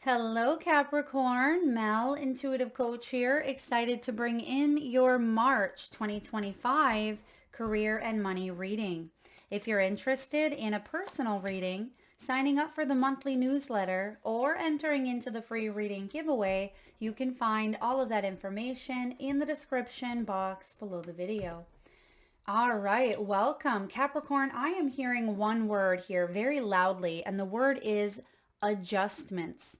Hello, Capricorn. Mel, intuitive coach here. Excited to bring in your March 2025 career and money reading. If you're interested in a personal reading, signing up for the monthly newsletter, or entering into the free reading giveaway, you can find all of that information in the description box below the video. All right, welcome. Capricorn, I am hearing one word here very loudly, and the word is adjustments.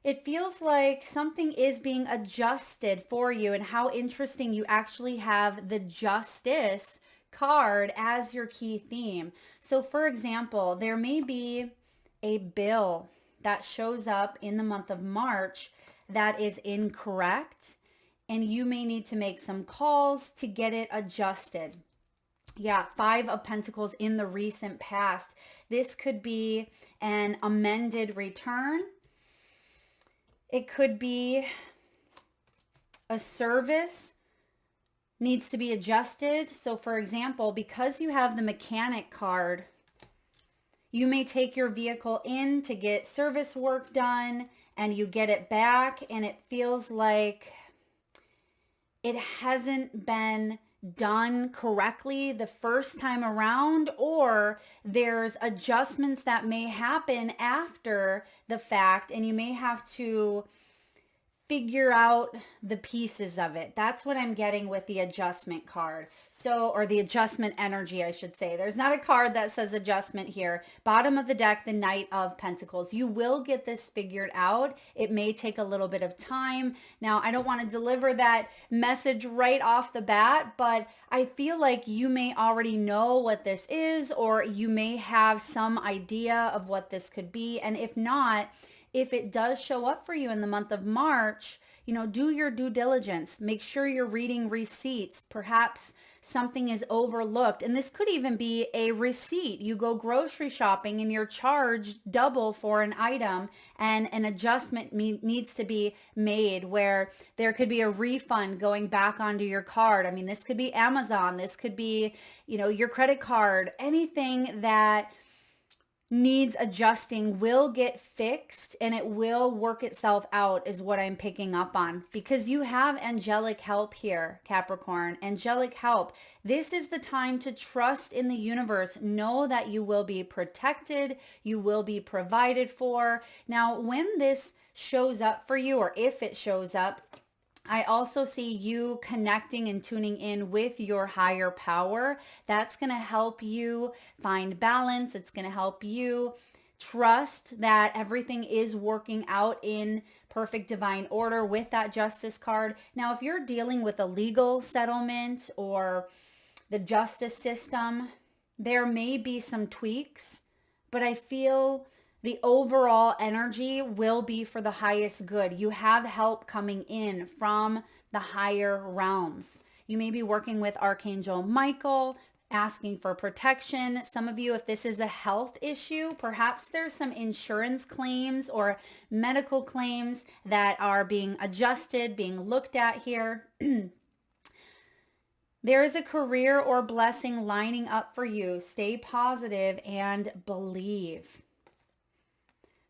It feels like something is being adjusted for you, and how interesting you actually have the justice card as your key theme. So for example, there may be a bill that shows up in the month of March that is incorrect, and you may need to make some calls to get it adjusted. Yeah, Five of Pentacles in the recent past. This could be an amended return. It could be a service needs to be adjusted. So for example, because you have the mechanic card, you may take your vehicle in to get service work done and you get it back and it feels like it hasn't been done correctly the first time around, or there's adjustments that may happen after the fact and you may have to figure out the pieces of it. That's what I'm getting with the adjustment card. So, or the adjustment energy, I should say. There's not a card that says adjustment here. Bottom of the deck, the Knight of Pentacles. You will get this figured out. It may take a little bit of time. Now, I don't want to deliver that message right off the bat, but I feel like you may already know what this is, or you may have some idea of what this could be. And if not, if it does show up for you in the month of March, do your due diligence. Make sure you're reading receipts. Perhaps something is overlooked. And this could even be a receipt. You go grocery shopping and you're charged double for an item, and an adjustment needs to be made where there could be a refund going back onto your card. I mean, this could be Amazon. This could be, your credit card. Anything that needs adjusting will get fixed and it will work itself out, is what I'm picking up on, because you have angelic help here, Capricorn. Angelic help. This is the time to trust in the universe. Know that you will be protected. You will be provided for. Now, when this shows up for you, or if it shows up, I also see you connecting and tuning in with your higher power. That's going to help you find balance. It's going to help you trust that everything is working out in perfect divine order with that justice card. Now, if you're dealing with a legal settlement or the justice system, there may be some tweaks, but I feel the overall energy will be for the highest good. You have help coming in from the higher realms. You may be working with Archangel Michael, asking for protection. Some of you, if this is a health issue, perhaps there's some insurance claims or medical claims that are being adjusted, being looked at here. There is a career or blessing lining up for you. Stay positive and believe.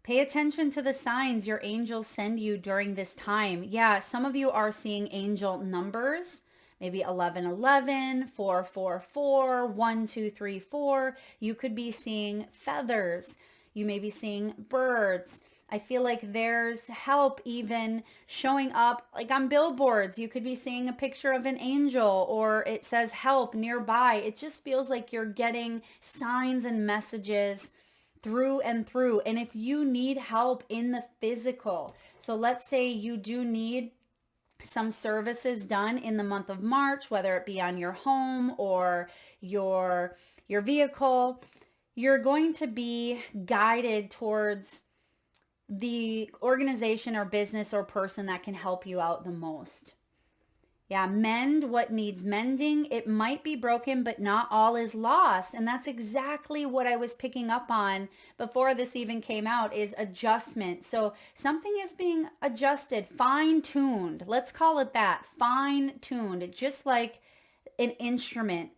Pay attention to the signs your angels send you during this time. Yeah, some of you are seeing angel numbers, maybe 1111, 444, 1234. You could be seeing feathers. You may be seeing birds. I feel like there's help even showing up like on billboards. You could be seeing a picture of an angel, or it says help nearby. It just feels like you're getting signs and messages through and through. And if you need help in the physical, so let's say you do need some services done in the month of March, whether it be on your home or your vehicle, you're going to be guided towards the organization or business or person that can help you out the most. Yeah, mend what needs mending. It might be broken, but not all is lost. And that's exactly what I was picking up on before this even came out, is adjustment. So something is being adjusted, fine-tuned. Let's call it that, fine-tuned, just like an instrument.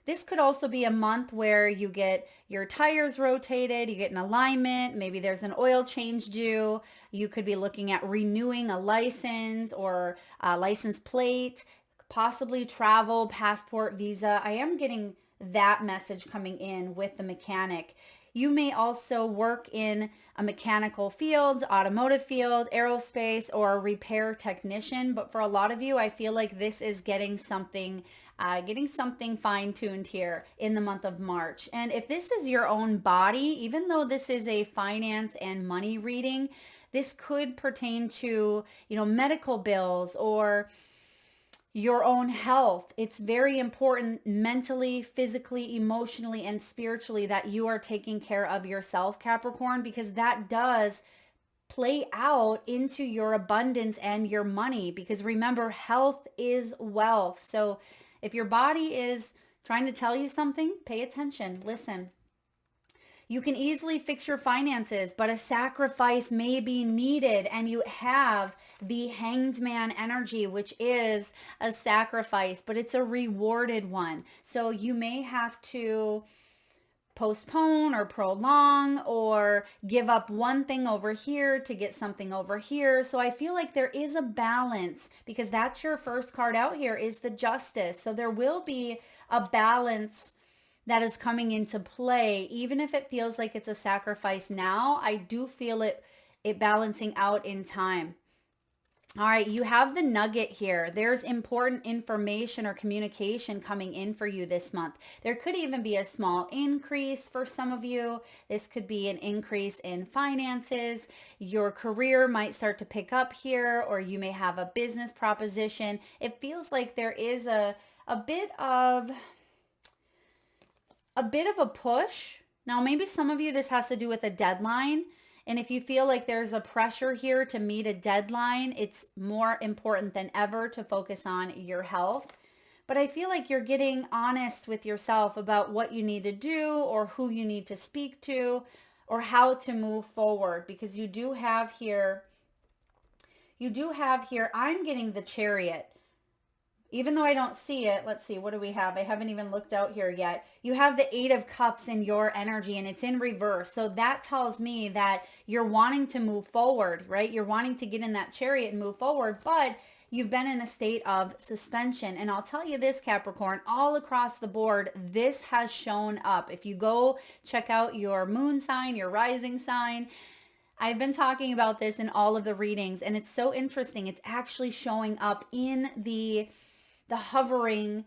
This could also be a month where you get your tires rotated, you get an alignment, maybe there's an oil change due. You could be looking at renewing a license or a license plate, possibly travel, passport, visa. I am getting that message coming in with the mechanic. You may also work in a mechanical field, automotive field, aerospace, or a repair technician. But for a lot of you, I feel like this is getting something fine-tuned here in the month of March. And if this is your own body, even though this is a finance and money reading, this could pertain to, medical bills or your own health. It's very important mentally, physically, emotionally, and spiritually that you are taking care of yourself, Capricorn, because that does play out into your abundance and your money. Because remember, health is wealth. So if your body is trying to tell you something, pay attention, listen. You can easily fix your finances, but a sacrifice may be needed, and you have the Hanged Man energy, which is a sacrifice, but it's a rewarded one. So you may have to postpone or prolong or give up one thing over here to get something over here. So I feel like there is a balance, because that's your first card out here is the Justice. So there will be a balance that is coming into play. Even if it feels like it's a sacrifice now, I do feel it balancing out in time. All right, you have the Nugget here. There's important information or communication coming in for you this month. There could even be a small increase for some of you. This could be an increase in finances. Your career might start to pick up here, or you may have a business proposition. It feels like there is a bit of a push. Now, maybe some of you, this has to do with a deadline. And if you feel like there's a pressure here to meet a deadline, it's more important than ever to focus on your health. But I feel like you're getting honest with yourself about what you need to do or who you need to speak to or how to move forward, because you do have here, I'm getting the Chariot. Even though I don't see it, let's see, what do we have? I haven't even looked out here yet. You have the Eight of Cups in your energy, and it's in reverse. So that tells me that you're wanting to move forward, right? You're wanting to get in that Chariot and move forward, but you've been in a state of suspension. And I'll tell you this, Capricorn, all across the board, this has shown up. If you go check out your moon sign, your rising sign, I've been talking about this in all of the readings, and it's so interesting. It's actually showing up in the hovering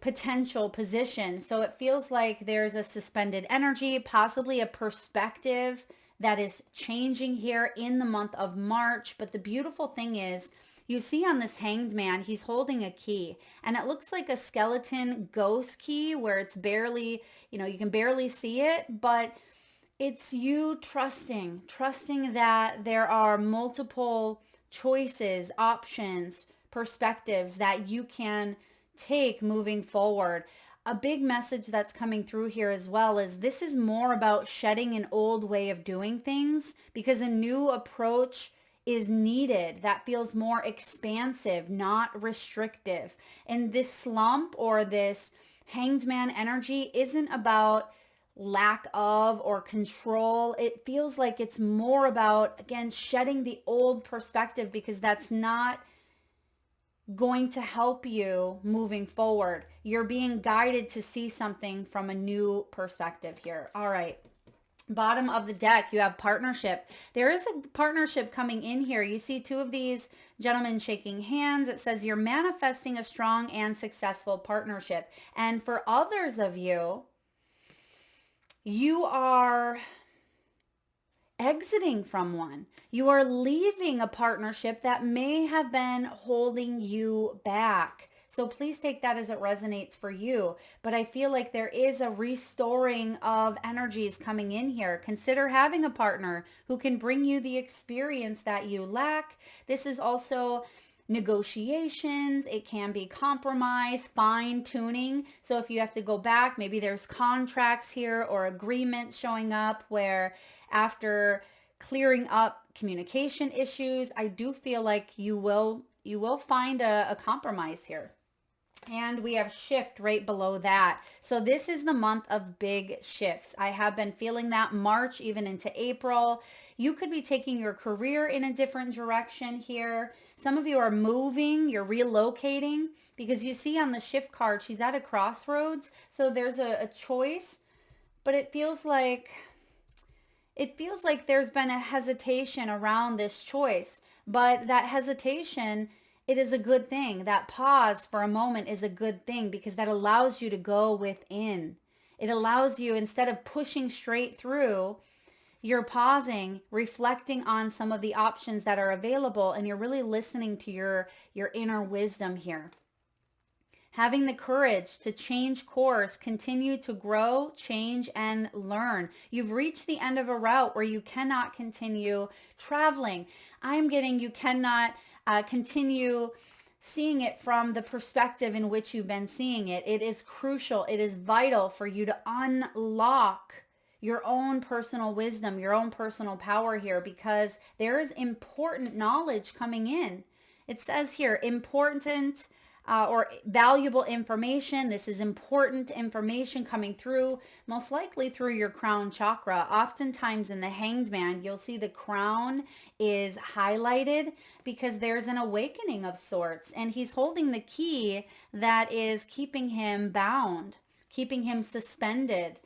potential position. So it feels like there's a suspended energy, possibly a perspective that is changing here in the month of March. But the beautiful thing is, you see on this Hanged Man, he's holding a key, and it looks like a skeleton ghost key where it's barely, you can barely see it, but it's you trusting that there are multiple choices, options, perspectives that you can take moving forward. A big message that's coming through here as well is this is more about shedding an old way of doing things, because a new approach is needed that feels more expansive, not restrictive. And this slump or this Hanged Man energy isn't about lack of or control. It feels like it's more about, again, shedding the old perspective, because that's not going to help you moving forward. You're being guided to see something from a new perspective here. All right. Bottom of the deck, you have partnership. There is a partnership coming in here. You see two of these gentlemen shaking hands. It says you're manifesting a strong and successful partnership. And for others of you, you are exiting from one. You are leaving a partnership that may have been holding you back. So please take that as it resonates for you. But I feel like there is a restoring of energies coming in here. Consider having a partner who can bring you the experience that you lack. This is also negotiations. It can be compromise, fine tuning. So if you have to go back, maybe there's contracts here or agreements showing up where after clearing up communication issues, I do feel like you will find a compromise here. And we have shift right below that. So this is the month of big shifts. I have been feeling that March even into April. You could be taking your career in a different direction here. Some of you are moving, you're relocating, because you see on the shift card, she's at a crossroads. So there's a choice, but it feels like there's been a hesitation around this choice, but that hesitation, it is a good thing. That pause for a moment is a good thing because that allows you to go within. It allows you, instead of pushing straight through, you're pausing, reflecting on some of the options that are available, and you're really listening to your inner wisdom here. Having the courage to change course, continue to grow, change, and learn. You've reached the end of a route where you cannot continue traveling. I'm getting you cannot continue seeing it from the perspective in which you've been seeing it. It is crucial. It is vital for you to unlock your own personal wisdom, your own personal power here, because there is important knowledge coming in. It says here, important or valuable information. This is important information coming through, most likely through your crown chakra. Oftentimes in the Hanged Man, you'll see the crown is highlighted because there's an awakening of sorts, and he's holding the key that is keeping him bound, keeping him suspended.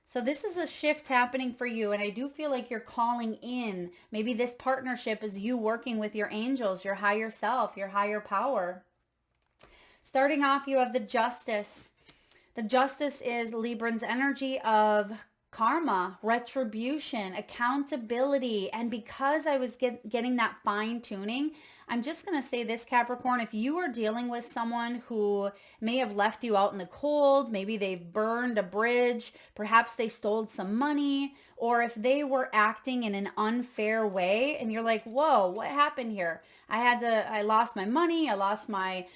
So this is a shift happening for you, and I do feel like you're calling in. Maybe this partnership is you working with your angels, your higher self, your higher power. Starting off, you have the Justice. The Justice is Libran's energy of karma, retribution, accountability. And because I was getting that fine tuning, I'm just going to say this, Capricorn, if you are dealing with someone who may have left you out in the cold, maybe they've burned a bridge, perhaps they stole some money, or if they were acting in an unfair way and you're like, whoa, what happened here? I lost my money, I lost my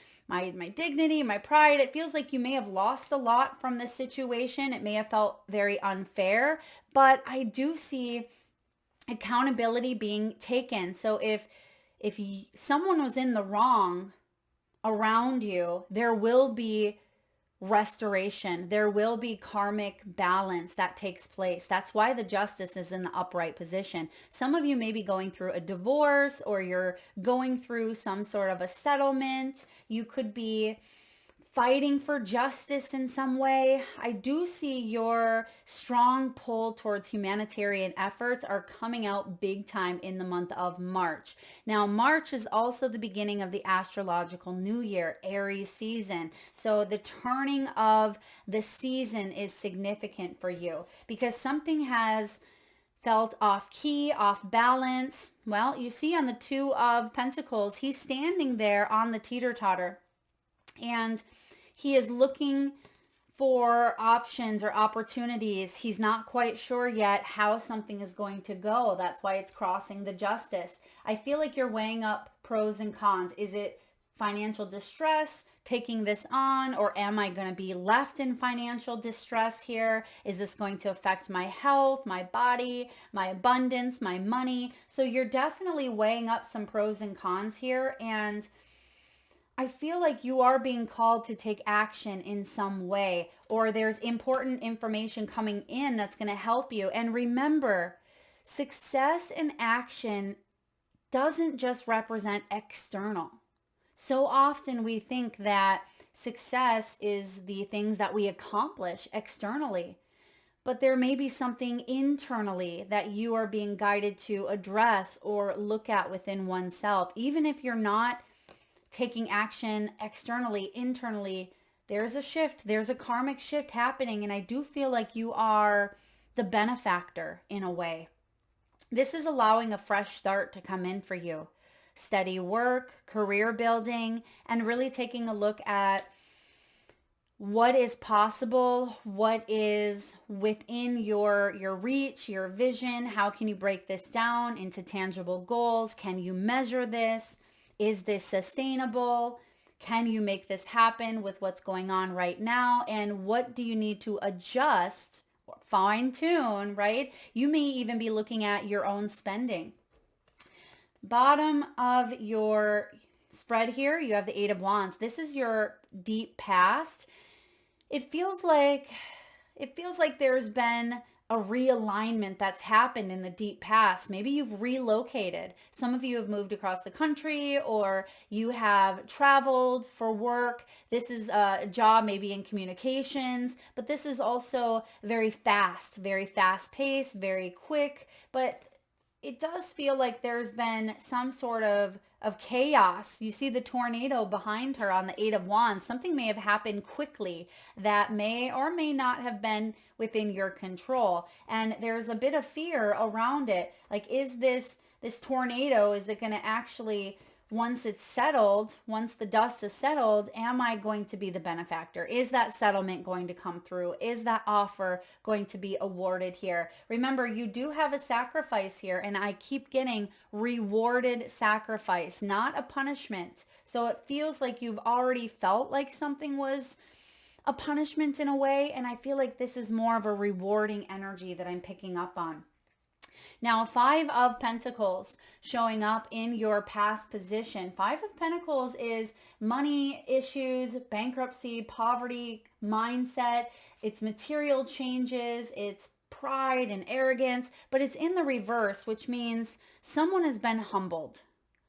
dignity, my pride. It feels like you may have lost a lot from this situation. It may have felt very unfair, but I do see accountability being taken. So if someone was in the wrong around you, there will be restoration. There will be karmic balance that takes place. That's why the Justice is in the upright position. Some of you may be going through a divorce, or you're going through some sort of a settlement. You could be fighting for justice in some way. I do see your strong pull towards humanitarian efforts are coming out big time in the month of March. Now, March is also the beginning of the astrological new year, Aries season. So the turning of the season is significant for you because something has felt off key, off balance. Well, you see on the Two of Pentacles, he's standing there on the teeter-totter, and he is looking for options or opportunities. He's not quite sure yet how something is going to go. That's why it's crossing the Justice. I feel like you're weighing up pros and cons. Is it financial distress, taking this on, or am I going to be left in financial distress here? Is this going to affect my health, my body, my abundance, my money? So you're definitely weighing up some pros and cons here, and I feel like you are being called to take action in some way, or there's important information coming in that's going to help you. And remember, success and action doesn't just represent external. So often we think that success is the things that we accomplish externally, but there may be something internally that you are being guided to address or look at within oneself. Even if you're not taking action externally, internally, there's a shift. There's a karmic shift happening. And I do feel like you are the benefactor in a way. This is allowing a fresh start to come in for you. Steady work, career building, and really taking a look at what is possible, what is within your reach, your vision. How can you break this down into tangible goals? Can you measure this? Is this sustainable? Can you make this happen with what's going on right now? And what do you need to adjust, or fine tune, right? You may even be looking at your own spending. Bottom of your spread here, you have the Eight of Wands. This is your deep past, it feels like there's been a realignment that's happened in the deep past. Maybe you've relocated. Some of you have moved across the country, or you have traveled for work. This is a job maybe in communications, but this is also very fast paced, very quick. But it does feel like there's been some sort of chaos. You see the tornado behind her on the Eight of Wands. Something may have happened quickly that may or may not have been within your control. And there's a bit of fear around it. Like, is this tornado, is it going to actually, once it's settled, once the dust is settled, am I going to be the benefactor? Is that settlement going to come through? Is that offer going to be awarded here? Remember, you do have a sacrifice here, and I keep getting rewarded sacrifice, not a punishment. So it feels like you've already felt like something was a punishment in a way, and I feel like this is more of a rewarding energy that I'm picking up on. Now, Five of Pentacles showing up in your past position. Five of Pentacles is money issues, bankruptcy, poverty, mindset. It's material changes. It's pride and arrogance, but it's in the reverse, which means someone has been humbled.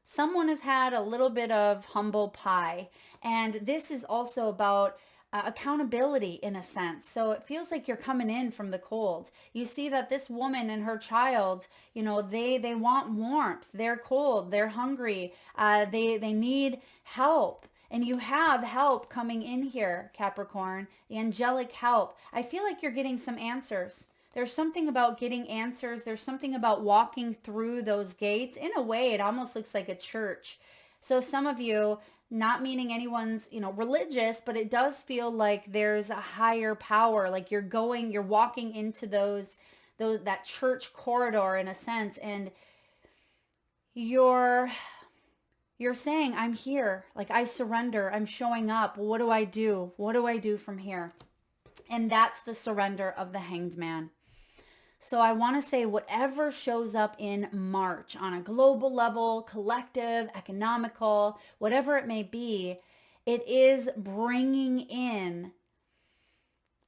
Someone has had a little bit of humble pie. And this is also about accountability in a sense. So it feels like you're coming in from the cold. You see that this woman and her child, you know, they want warmth. They're cold. They're hungry. They need help. And you have help coming in here, Capricorn, the angelic help. I feel like you're getting some answers. There's something about getting answers. There's something about walking through those gates. In a way, it almost looks like a church. So some of you, not meaning anyone's, religious, but it does feel like there's a higher power. Like you're walking into that church corridor in a sense, and you're saying, I'm here. Like, I surrender. I'm showing up. What do I do? What do I do from here? And that's the surrender of the Hanged Man. So I want to say whatever shows up in March on a global level, collective, economical, whatever it may be, it is bringing in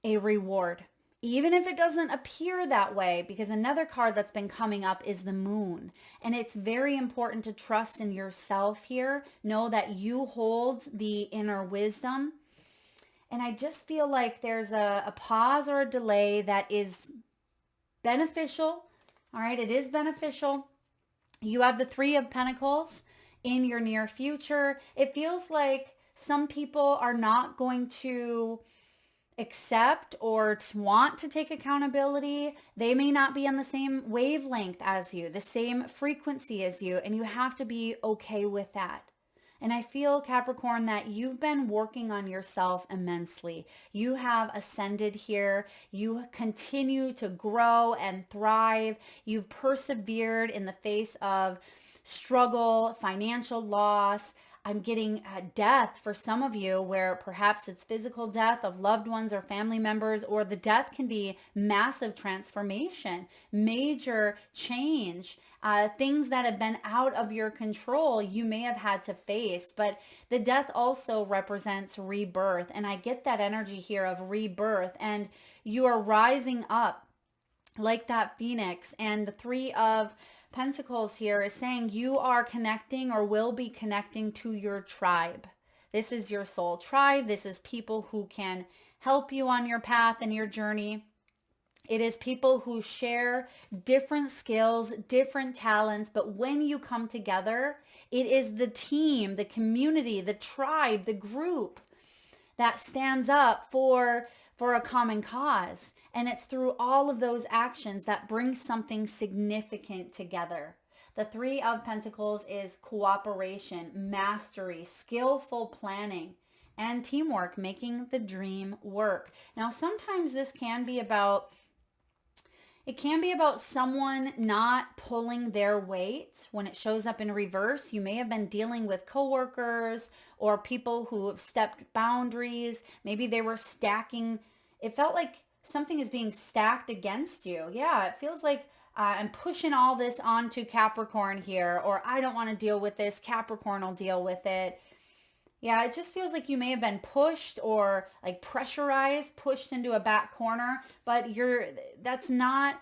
a reward. Even if it doesn't appear that way, because another card that's been coming up is the Moon. And it's very important to trust in yourself here. Know that you hold the inner wisdom. And I just feel like there's a pause or a delay that is beneficial. All right, it is beneficial. You have the Three of Pentacles in your near future. It feels like some people are not going to accept or to want to take accountability. They may not be on the same wavelength as you, the same frequency as you, and you have to be okay with that. And I feel, Capricorn, that you've been working on yourself immensely. You have ascended here. You continue to grow and thrive. You've persevered in the face of struggle, financial loss. I'm getting death for some of you, where perhaps it's physical death of loved ones or family members, or the death can be massive transformation, major change. Things that have been out of your control you may have had to face, but the death also represents rebirth. And I get that energy here of rebirth, and you are rising up like that phoenix. And the Three of Pentacles here is saying you are connecting or will be connecting to your tribe. This is your soul tribe. This is people who can help you on your path and your journey. It is people who share different skills, different talents, but when you come together, it is the team, the community, the tribe, the group that stands up for a common cause. And it's through all of those actions that bring something significant together. The Three of Pentacles is cooperation, mastery, skillful planning, and teamwork, making the dream work. Now, sometimes this can be about someone not pulling their weight. When it shows up in reverse, you may have been dealing with coworkers or people who have stepped boundaries. Maybe they were stacking. It felt like something is being stacked against you. Yeah, it feels like I'm pushing all this onto Capricorn here, or I don't want to deal with this. Capricorn will deal with it. Yeah, it just feels like you may have been pushed or like pressurized, pushed into a back corner, but that's not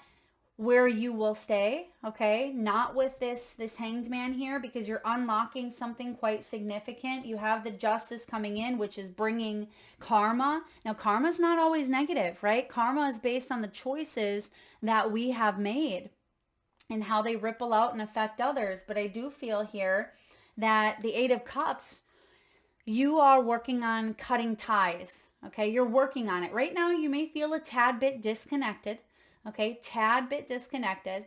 where you will stay, okay? Not with this hanged man here, because you're unlocking something quite significant. You have the justice coming in, which is bringing karma. Now, karma's not always negative, right? Karma is based on the choices that we have made and how they ripple out and affect others. But I do feel here that the Eight of Cups, you are working on cutting ties. Okay, you're working on it. Right now, you may feel a tad bit disconnected. Okay, tad bit disconnected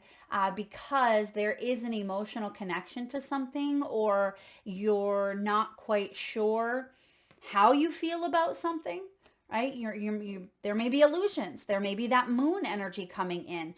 because there is an emotional connection to something, or you're not quite sure how you feel about something, right? There may be illusions. There may be that moon energy coming in.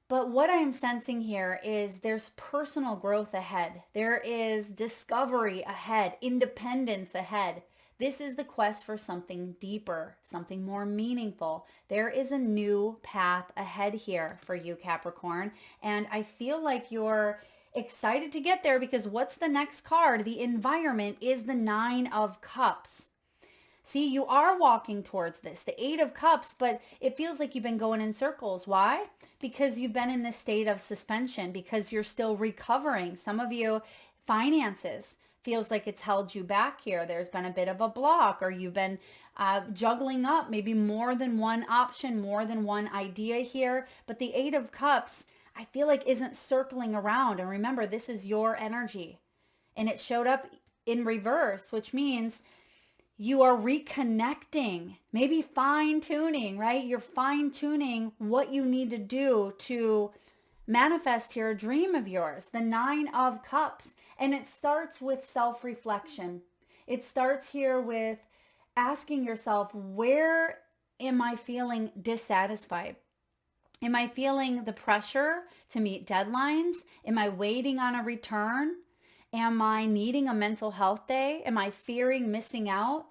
But what I am sensing here is there's personal growth ahead. There is discovery ahead, independence ahead. This is the quest for something deeper, something more meaningful. There is a new path ahead here for you, Capricorn. And I feel like you're excited to get there, because what's the next card? The environment is the Nine of Cups. See, you are walking towards this, the Eight of Cups, but it feels like you've been going in circles. Why? Because you've been in this state of suspension, because you're still recovering. Some of you, finances feels like it's held you back here. There's been a bit of a block, or you've been juggling up maybe more than one option, more than one idea here. But the Eight of Cups, I feel like, isn't circling around. And remember, this is your energy. And it showed up in reverse, which means you are reconnecting, maybe fine tuning, right? You're fine tuning what you need to do to manifest here a dream of yours, the Nine of Cups. And it starts with self-reflection. It starts here with asking yourself, where am I feeling dissatisfied? Am I feeling the pressure to meet deadlines? Am I waiting on a return? Am I needing a mental health day? Am I fearing missing out?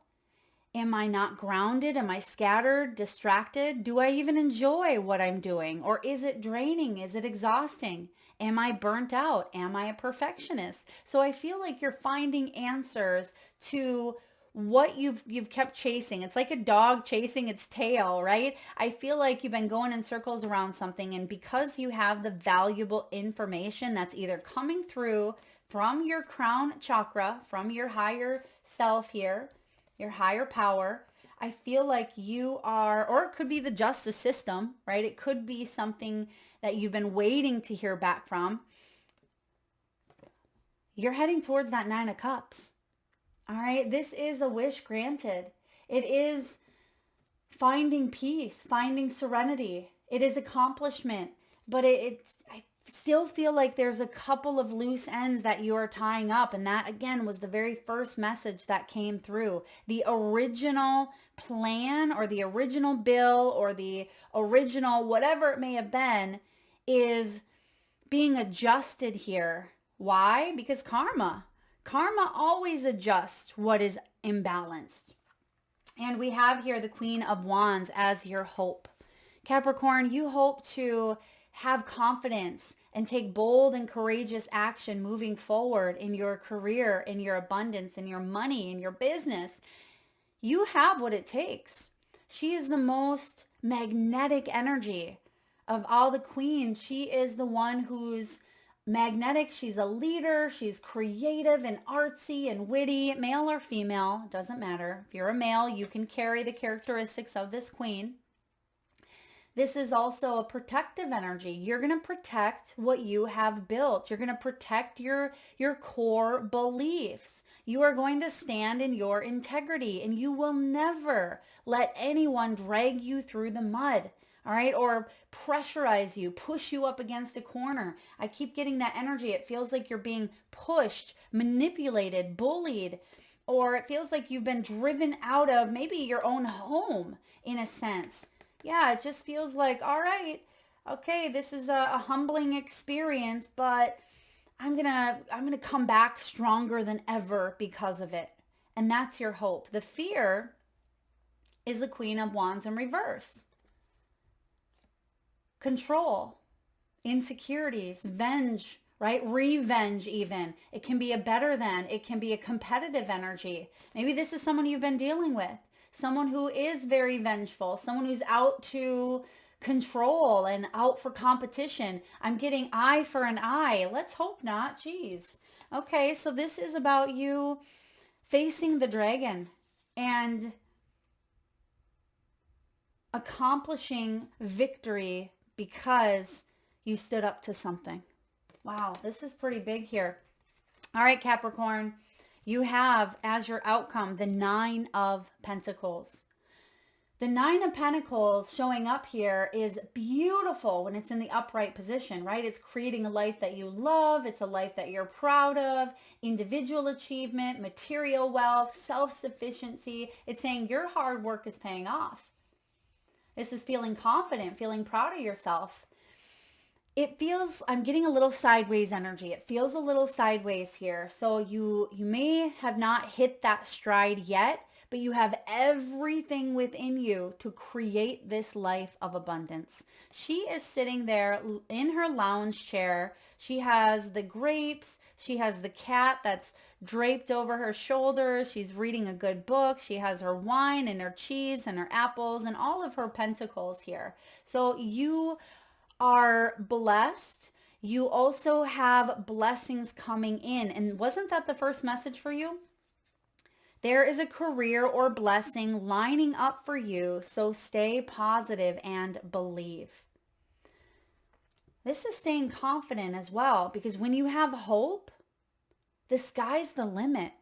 Am I not grounded? Am I scattered, distracted? Do I even enjoy what I'm doing? Or is it draining? Is it exhausting? Am I burnt out? Am I a perfectionist? So I feel like you're finding answers to what you've kept chasing. It's like a dog chasing its tail, right? I feel like you've been going in circles around something, and because you have the valuable information that's either coming through from your crown chakra, from your higher self here, your higher power, I feel like you are, or it could be the justice system, right? It could be something that you've been waiting to hear back from. You're heading towards that Nine of Cups. All right, this is a wish granted. It is finding peace, finding serenity. It is accomplishment, but I still feel like there's a couple of loose ends that you are tying up. And that, again, was the very first message that came through. The original plan, or the original bill, or the original whatever it may have been, is being adjusted here. Why? Because karma always adjusts what is imbalanced. And we have here the Queen of Wands as your hope. Capricorn, you hope to have confidence and take bold and courageous action moving forward in your career, in your abundance, in your money, in your business. You have what it takes. She is the most magnetic energy of all the queens. She is the one who's magnetic. She's a leader. She's creative and artsy and witty, male or female, doesn't matter. If you're a male, you can carry the characteristics of this queen. This is also a protective energy. You're going to protect what you have built. You're going to protect your core beliefs. You are going to stand in your integrity, and you will never let anyone drag you through the mud. All right, or pressurize you, push you up against a corner. I keep getting that energy. It feels like you're being pushed, manipulated, bullied, or it feels like you've been driven out of maybe your own home in a sense. Yeah, it just feels like, all right, okay, this is a humbling experience, but I'm gonna come back stronger than ever because of it. And that's your hope. The fear is the Queen of Wands in reverse. Control, insecurities, right? Revenge even. It can be a better than. It can be a competitive energy. Maybe this is someone you've been dealing with. Someone who is very vengeful. Someone who's out to control and out for competition. I'm getting eye for an eye. Let's hope not. Jeez. Okay, so this is about you facing the dragon and accomplishing victory because you stood up to something. Wow, this is pretty big here. All right, Capricorn, you have as your outcome the Nine of Pentacles. The Nine of Pentacles showing up here is beautiful when it's in the upright position, right? It's creating a life that you love. It's a life that you're proud of, individual achievement, material wealth, self-sufficiency. It's saying your hard work is paying off. This is feeling confident, feeling proud of yourself. It feels, I'm getting a little sideways energy. It feels a little sideways here. So you may have not hit that stride yet, but you have everything within you to create this life of abundance. She is sitting there in her lounge chair. She has the grapes. She has the cat that's draped over her shoulders. She's reading a good book. She has her wine and her cheese and her apples and all of her pentacles here. So you are blessed. You also have blessings coming in. And wasn't that the first message for you? There is a career or blessing lining up for you, so stay positive and believe. This is staying confident as well, because when you have hope, the sky's the limit,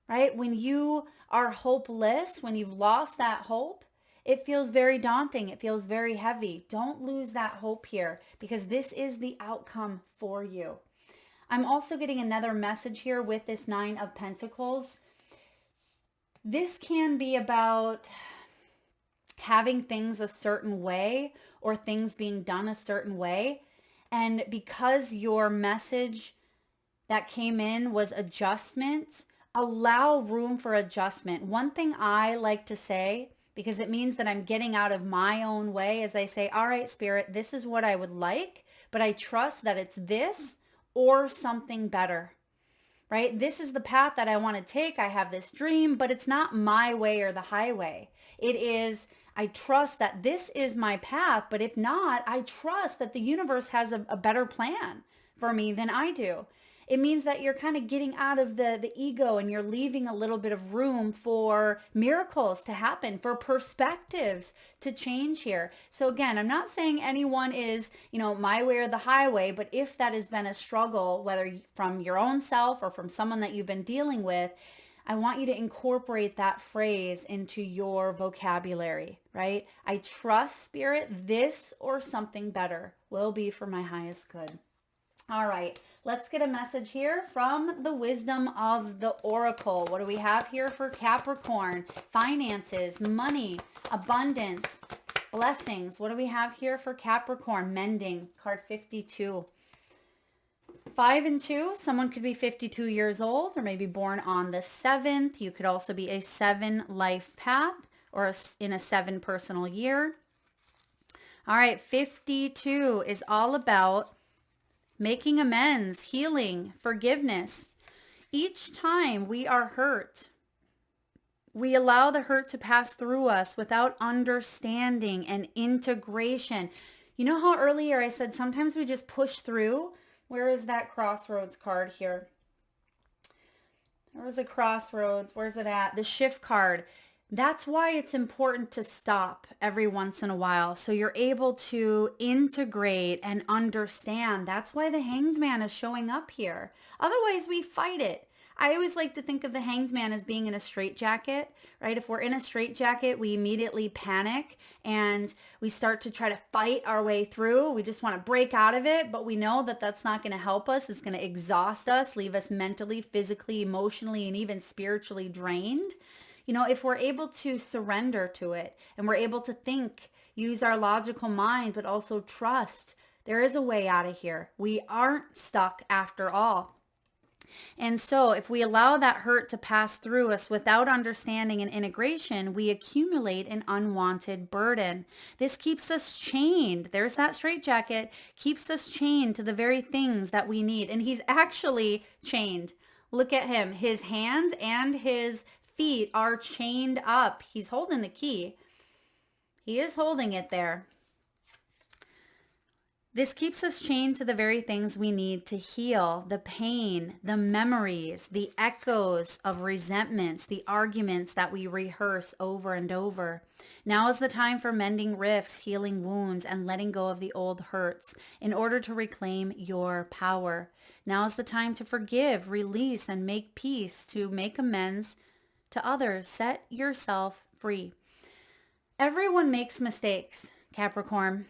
right? When you are hopeless, when you've lost that hope, it feels very daunting. It feels very heavy. Don't lose that hope here, because this is the outcome for you. I'm also getting another message here with this Nine of Pentacles. This can be about having things a certain way or things being done a certain way. And because your message that came in was adjustment, allow room for adjustment. One thing I like to say, because it means that I'm getting out of my own way, is I say, all right, Spirit, this is what I would like, but I trust that it's this or something better. Right? This is the path that I want to take. I have this dream, but it's not my way or the highway. It is, I trust that this is my path, but if not, I trust that the universe has a better plan for me than I do. It means that you're kind of getting out of the ego and you're leaving a little bit of room for miracles to happen, for perspectives to change here. So again, I'm not saying anyone is, my way or the highway, but if that has been a struggle, whether from your own self or from someone that you've been dealing with, I want you to incorporate that phrase into your vocabulary, right? I trust, Spirit, this or something better will be for my highest good. All right, let's get a message here from the wisdom of the Oracle. What do we have here for Capricorn? Finances, money, abundance, blessings. What do we have here for Capricorn? Mending, card 52. 5 and 2, someone could be 52 years old or maybe born on the 7th. You could also be a 7 life path or in a 7 personal year. All right, 52 is all about making amends, healing, forgiveness. Each time we are hurt, we allow the hurt to pass through us without understanding and integration. You know how earlier I said sometimes we just push through? Where is that crossroads card here? There was a crossroads. Where's it at? The shift card. That's why it's important to stop every once in a while so you're able to integrate and understand. That's why the Hanged Man is showing up here. Otherwise, we fight it. I always like to think of the Hanged Man as being in a straitjacket, right? If we're in a straitjacket, we immediately panic and we start to try to fight our way through. We just want to break out of it, but we know that that's not going to help us. It's going to exhaust us, leave us mentally, physically, emotionally, and even spiritually drained. If we're able to surrender to it and we're able to think, use our logical mind, but also trust, there is a way out of here. We aren't stuck after all. And so if we allow that hurt to pass through us without understanding and integration, we accumulate an unwanted burden. This keeps us chained. There's that straitjacket, keeps us chained to the very things that we need. And he's actually chained. Look at him. His hands and his feet are chained up. He's holding the key. He is holding it there. This keeps us chained to the very things we need to heal, the pain, the memories, the echoes of resentments, the arguments that we rehearse over and over. Now is the time for mending rifts, healing wounds, and letting go of the old hurts in order to reclaim your power. Now is the time to forgive, release, and make peace, to make amends to others. Set yourself free. Everyone makes mistakes, Capricorn.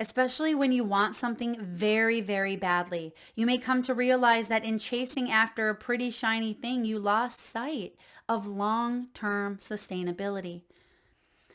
Especially when you want something very, very badly. You may come to realize that in chasing after a pretty shiny thing, you lost sight of long-term sustainability.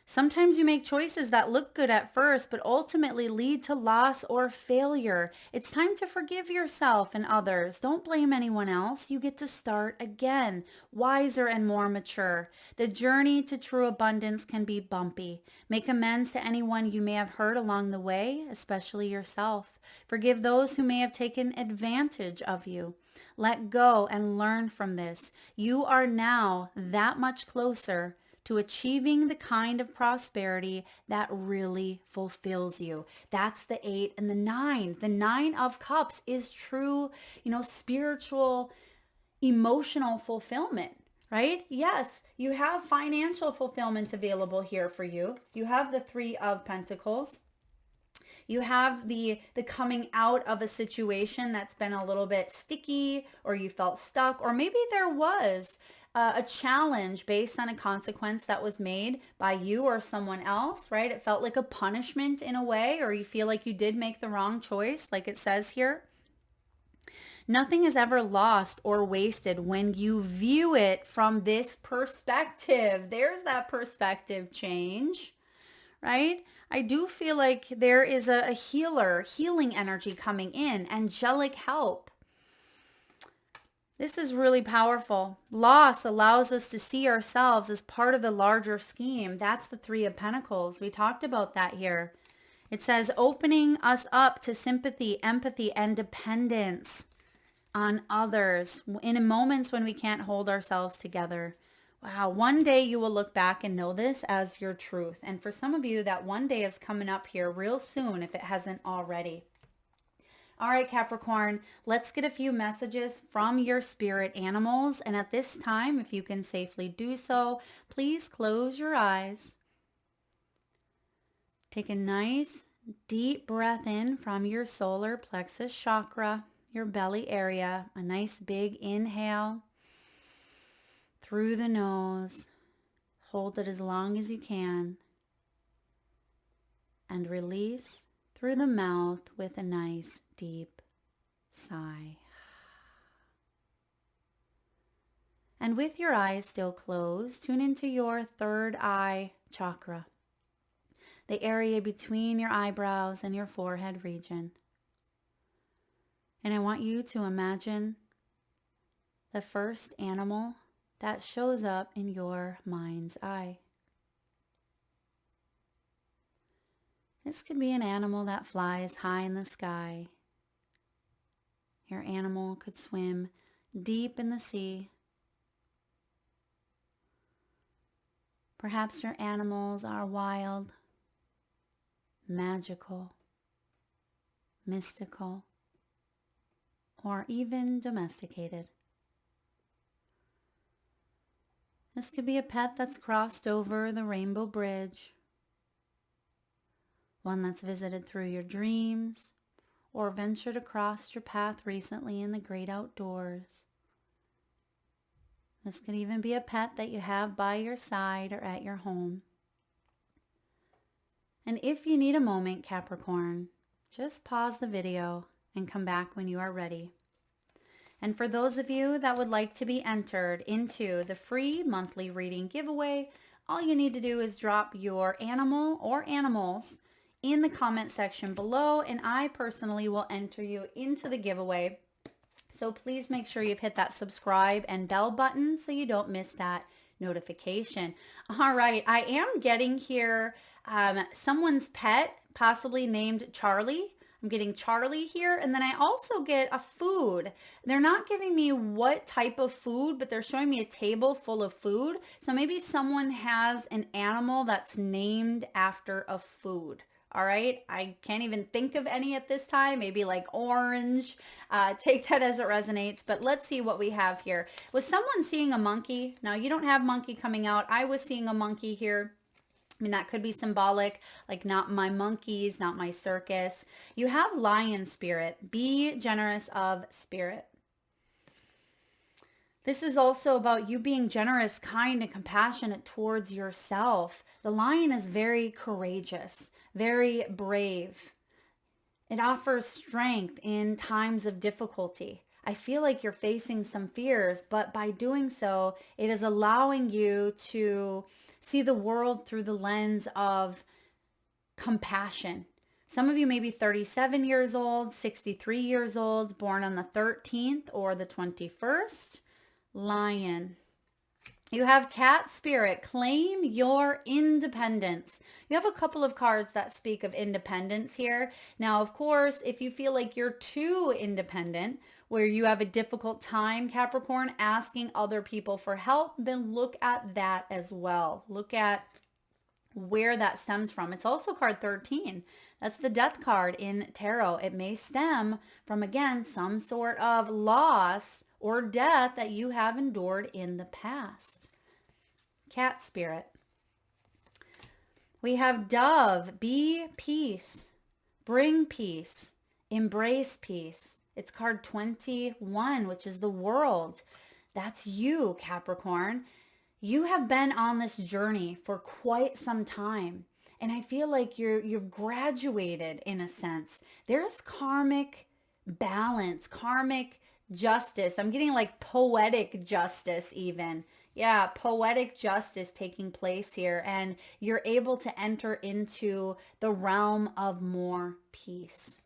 Sometimes you make choices that look good at first, but ultimately lead to loss or failure. It's time to forgive yourself and others. Don't blame anyone else. You get to start again, wiser and more mature. The journey to true abundance can be bumpy. Make amends to anyone you may have hurt along the way, especially yourself. Forgive those who may have taken advantage of you. Let go and learn from this. You are now that much closer to achieving the kind of prosperity that really fulfills you. That's the 8 and the 9. The 9 of Cups is true, spiritual, emotional fulfillment, right? Yes, you have financial fulfillment available here for you. You have the 3 of Pentacles. You have the coming out of a situation that's been a little bit sticky, or you felt stuck, or maybe there was a challenge based on a consequence that was made by you or someone else, right? It felt like a punishment in a way, or you feel like you did make the wrong choice, like it says here. Nothing is ever lost or wasted when you view it from this perspective. There's that perspective change, right? I do feel like there is a healing energy coming in, angelic help. This is really powerful. Loss allows us to see ourselves as part of the larger scheme. That's the 3 of Pentacles. We talked about that here. It says opening us up to sympathy, empathy, and dependence on others in moments when we can't hold ourselves together. Wow, one day you will look back and know this as your truth. And for some of you, that one day is coming up here real soon if it hasn't already. All right, Capricorn, let's get a few messages from your spirit animals. And at this time, if you can safely do so, please close your eyes. Take a nice deep breath in from your solar plexus chakra, your belly area. A nice big inhale through the nose. Hold it as long as you can. And release through the mouth with a nice deep sigh. And with your eyes still closed, tune into your third eye chakra, the area between your eyebrows and your forehead region. And I want you to imagine the first animal that shows up in your mind's eye. This could be an animal that flies high in the sky. Your animal could swim deep in the sea. Perhaps your animals are wild, magical, mystical, or even domesticated. This could be a pet that's crossed over the rainbow bridge, one that's visited through your dreams or ventured across your path recently in the great outdoors. This could even be a pet that you have by your side or at your home. And if you need a moment, Capricorn, just pause the video and come back when you are ready. And for those of you that would like to be entered into the free monthly reading giveaway, all you need to do is drop your animal or animals in the comment section below, and I personally will enter you into the giveaway. So please make sure you've hit that subscribe and bell button so you don't miss that notification. All right, I am getting here someone's pet, possibly named Charlie. I'm getting Charlie here. And then I also get a food. They're not giving me what type of food, but they're showing me a table full of food. So maybe someone has an animal that's named after a food. All right. I can't even think of any at this time. Maybe like orange. Take that as it resonates. But let's see what we have here. Was someone seeing a monkey? Now, you don't have monkey coming out. I was seeing a monkey here. I mean, that could be symbolic, like not my monkeys, not my circus. You have lion spirit. Be generous of spirit. This is also about you being generous, kind, and compassionate towards yourself. The lion is very courageous, very brave. It offers strength in times of difficulty. I feel like you're facing some fears, but by doing so, it is allowing you to see the world through the lens of compassion. Some of you may be 37 years old, 63 years old, born on the 13th or the 21st. Lion. You have cat spirit. Claim your independence. You have a couple of cards that speak of independence here. Now, of course, if you feel like you're too independent, where you have a difficult time, Capricorn, asking other people for help, then look at that as well. Look at where that stems from. It's also card 13. That's the death card in tarot. It may stem from, again, some sort of loss or death that you have endured in the past. Cat spirit. We have dove. Be peace. Bring peace. Embrace peace. It's card 21, which is the world. That's you, Capricorn. You have been on this journey for quite some time. And I feel like you've graduated in a sense. There's karmic balance, karmic justice. I'm getting like poetic justice even. Yeah, poetic justice taking place here. And you're able to enter into the realm of more peace.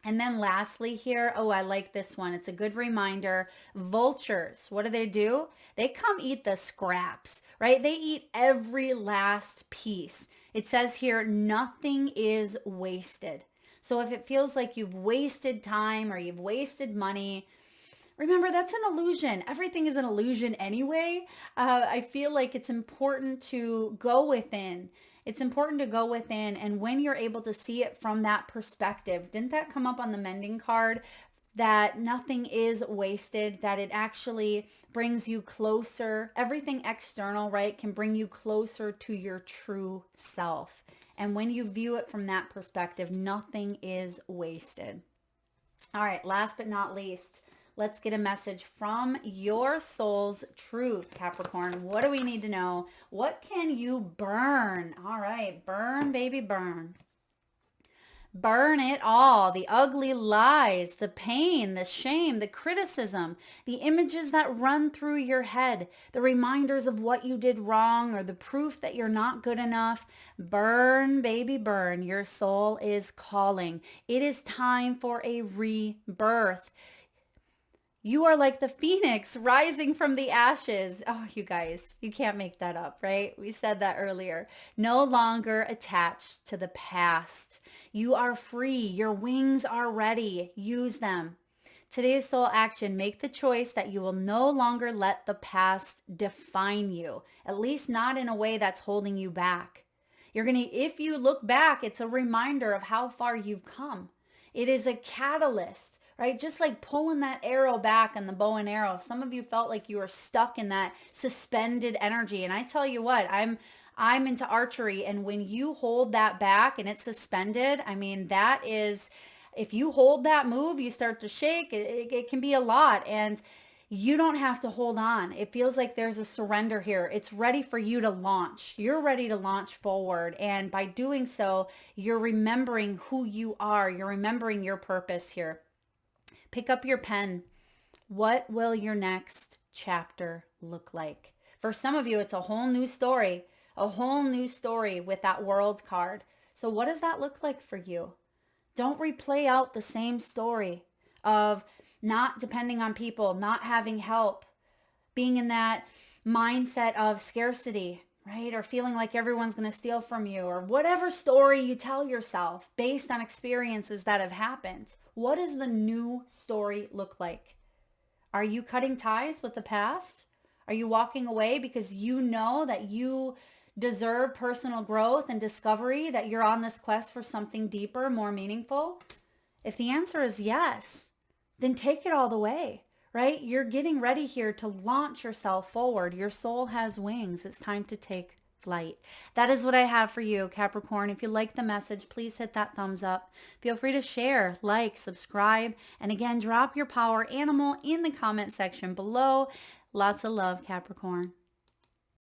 And then lastly here, oh, I like this one. It's a good reminder. Vultures, what do? They come eat the scraps, right? They eat every last piece. It says here, nothing is wasted. So if it feels like you've wasted time or you've wasted money, remember, that's an illusion. Everything is an illusion anyway. I feel like it's important to go within. It's important to go within, and when you're able to see it from that perspective, didn't that come up on the mending card? That nothing is wasted, that it actually brings you closer. Everything external, right, can bring you closer to your true self. And when you view it from that perspective, nothing is wasted. All right, last but not least, let's get a message from your soul's truth, Capricorn. What do we need to know? What can you burn? All right, burn, baby, burn. Burn it all. The ugly lies, the pain, the shame, the criticism, the images that run through your head, the reminders of what you did wrong or the proof that you're not good enough. Burn, baby, burn. Your soul is calling. It is time for a rebirth. You are like the phoenix rising from the ashes. Oh, you guys, you can't make that up, right? We said that earlier. No longer attached to the past. You are free. Your wings are ready. Use them. Today's soul action, make the choice that you will no longer let the past define you, at least not in a way that's holding you back. If you look back, it's a reminder of how far you've come. It is a catalyst. Right? Just like pulling that arrow back on the bow and arrow. Some of you felt like you were stuck in that suspended energy. And I tell you what, I'm into archery. And when you hold that back and it's suspended, I mean, that is, if you hold that move, you start to shake. It can be a lot. And you don't have to hold on. It feels like there's a surrender here. It's ready for you to launch. You're ready to launch forward. And by doing so, you're remembering who you are. You're remembering your purpose here. Pick up your pen. What will your next chapter look like? For some of you, it's a whole new story with that world card. So what does that look like for you? Don't replay out the same story of not depending on people, not having help, being in that mindset of scarcity, right? Or feeling like everyone's going to steal from you, or whatever story you tell yourself based on experiences that have happened. What does the new story look like? Are you cutting ties with the past? Are you walking away because you know that you deserve personal growth and discovery, that you're on this quest for something deeper, more meaningful? If the answer is yes, then take it all the way, right? You're getting ready here to launch yourself forward. Your soul has wings. It's time to take flight. That is what I have for you, Capricorn. If you like the message, please hit that thumbs up. Feel free to share, like, subscribe, and again, drop your power animal in the comment section below. Lots of love, Capricorn.